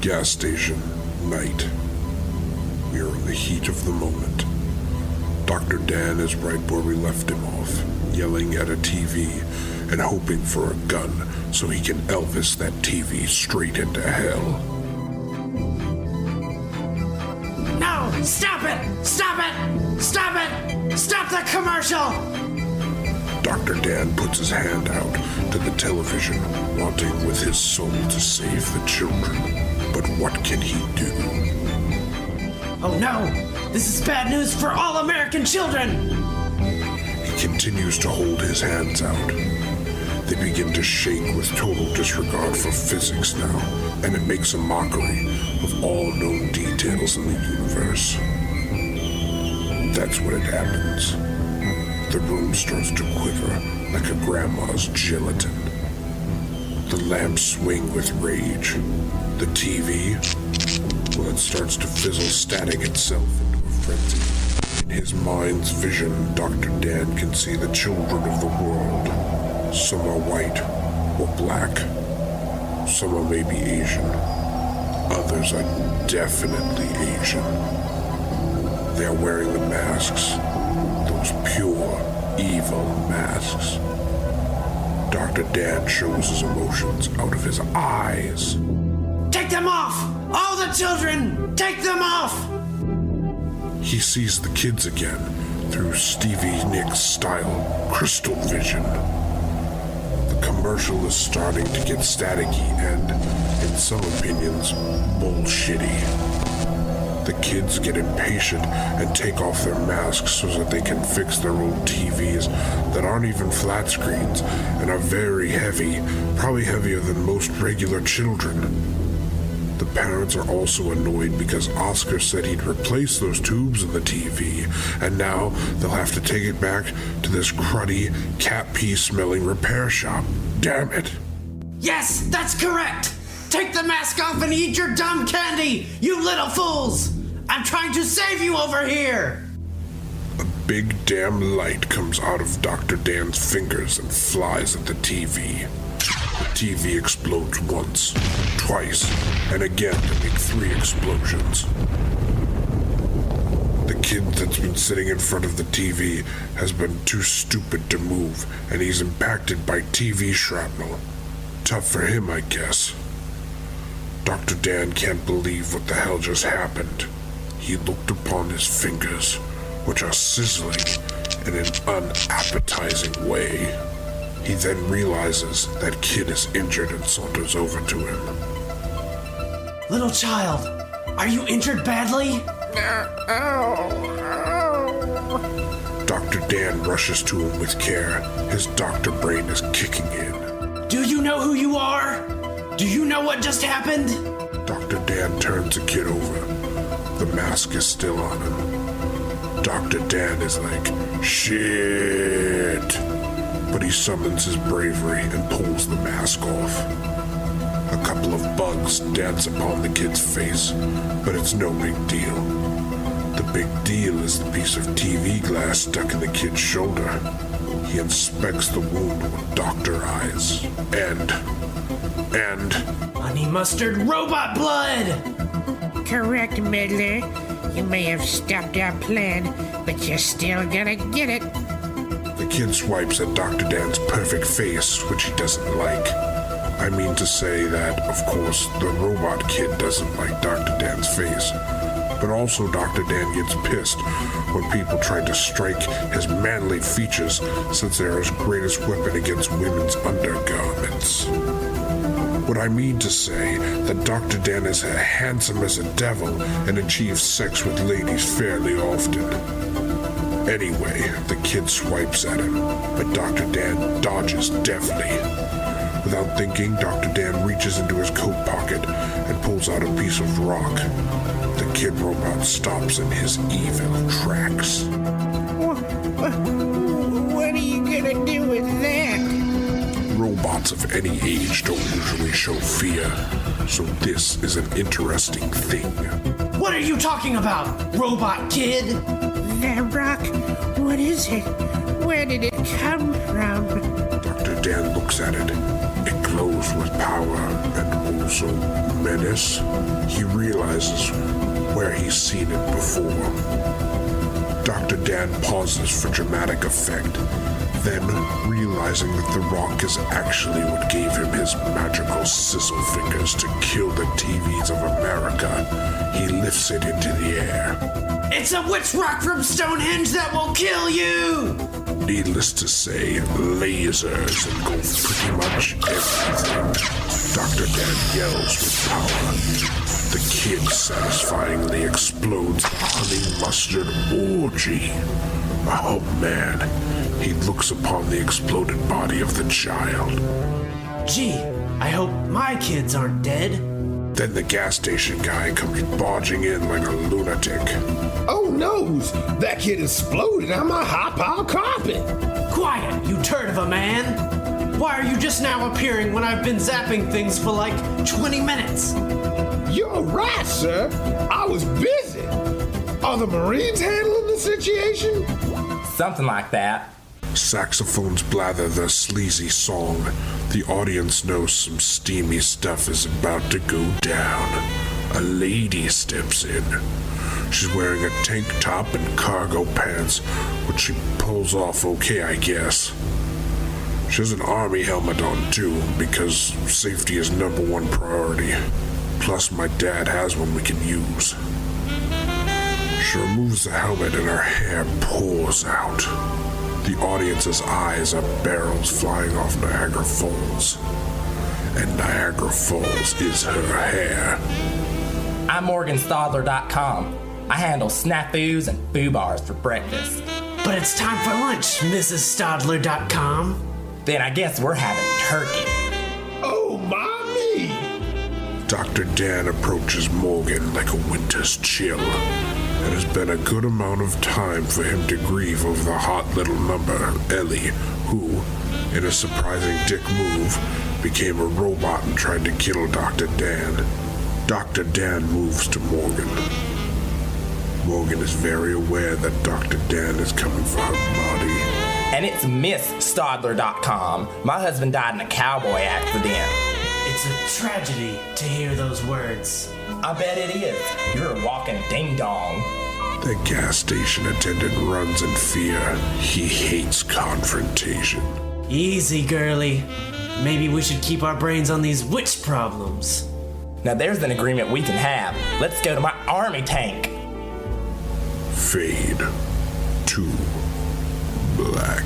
gas station, night. We are in the heat of the moment. Dr. Dan is right where we left him off, yelling at a TV and hoping for a gun so he can Elvis that TV straight into hell. No! Stop it! Stop it! Stop it! Stop the commercial! Dr. Dan puts his hand out to the television, wanting with his soul to save the children. But what can he do? Oh no! This is bad news for all American children! He continues to hold his hands out. They begin to shake with total disregard for physics now, and it makes a mockery of all known details in the universe. That's when it happens. The room starts to quiver like a grandma's gelatin. The lamps swing with rage. The TV, well, it starts to fizzle, static itself into a frenzy. In his mind's vision, Dr. Dan can see the children of the world. Some are white or black. Some are maybe Asian. Others are definitely Asian. They are wearing the masks. Those pure, evil masks. Dr. Dan shows his emotions out of his eyes. Take them off! All the children! Take them off! He sees the kids again through Stevie Nicks style crystal vision. The commercial is starting to get staticky and, in some opinions, bullshitty. The kids get impatient and take off their masks so that they can fix their old TVs that aren't even flat screens and are very heavy, probably heavier than most regular children. The parents are also annoyed because Oscar said he'd replace those tubes in the TV, and now they'll have to take it back to this cruddy, cat pee smelling repair shop. Damn it! Yes, that's correct! Take the mask off and eat your dumb candy, you little fools! I'm trying to save you over here! A big damn light comes out of Dr. Dan's fingers and flies at the TV. The TV explodes once, twice, and again to make 3 explosions. The kid that's been sitting in front of the TV has been too stupid to move, and he's impacted by TV shrapnel. Tough for him, I guess. Dr. Dan can't believe what the hell just happened. He looked upon his fingers, which are sizzling in an unappetizing way. He then realizes that kid is injured and saunters over to him. Little child, are you injured badly? Dr. Dan rushes to him with care. His doctor brain is kicking in. Do you know who you are? Do you know what just happened? Dr. Dan turns the kid over. The mask is still on him. Dr. Dan is like, shit. But he summons his bravery and pulls the mask off. A couple of bugs dance upon the kid's face, but it's no big deal. The big deal is the piece of TV glass stuck in the kid's shoulder. He inspects the wound with doctor eyes. And Honey mustard robot blood! Correct, Meddler. You may have stopped our plan, but you're still gonna get it. The kid swipes at Dr. Dan's perfect face, which he doesn't like. I mean to say that, of course, the robot kid doesn't like Dr. Dan's face. But also Dr. Dan gets pissed when people try to strike his manly features since they are his greatest weapon against women's undergarments. What I mean to say that Dr. Dan is as handsome as a devil and achieves sex with ladies fairly often. Anyway, the kid swipes at him, but Dr. Dan dodges deftly. Without thinking, Dr. Dan reaches into his coat pocket and pulls out a piece of rock. The kid robot stops in his evil tracks. What are you gonna do with that? Robots of any age don't usually show fear, so this is an interesting thing. What are you talking about, robot kid? That rock, what is it? Where did it come from? Dr. Dan looks at it. It glows with power and so menace, he realizes where he's seen it before. Dr. Dan pauses for dramatic effect, then, realizing that the rock is actually what gave him his magical sizzle fingers to kill the TVs of America, he lifts it into the air. It's a witch rock from Stonehenge that will kill you! Needless to say, lasers engulf pretty much everything. Dr. Dan yells with power. The kid satisfyingly explodes a honey mustard orgy. Oh man, he looks upon the exploded body of the child. Gee, I hope my kids aren't dead. Then the gas station guy comes barging in like a lunatic. Oh noes, that kid exploded on my hot pile carpet. Quiet, you turd of a man! Why are you just now appearing when I've been zapping things for like 20 minutes? You're right, sir. I was busy. Are the Marines handling the situation? Something like that. Saxophones blather their sleazy song. The audience knows some steamy stuff is about to go down. A lady steps in. She's wearing a tank top and cargo pants, which she pulls off okay, I guess. She has an army helmet on too, because safety is #1 priority. Plus, my dad has one we can use. She removes the helmet and her hair pours out. The audience's eyes are barrels flying off Niagara Falls. And Niagara Falls is her hair. I'm MorganStadler.com. I handle snafus and foo bars for breakfast. But it's time for lunch, Mrs. Stadler.com. Then I guess we're having turkey. Oh, mommy! Dr. Dan approaches Morgan like a winter's chill. It has been a good amount of time for him to grieve over the hot little number, Ellie, who, in a surprising dick move, became a robot and tried to kill Dr. Dan. Dr. Dan moves to Morgan. Morgan is very aware that Dr. Dan is coming for her body. And it's MissStadler.com. My husband died in a cowboy accident. It's a tragedy to hear those words. I bet it is. You're a walking ding-dong. The gas station attendant runs in fear. He hates confrontation. Easy, girly. Maybe we should keep our brains on these witch problems. Now there's an agreement we can have. Let's go to my army tank. Fade to black.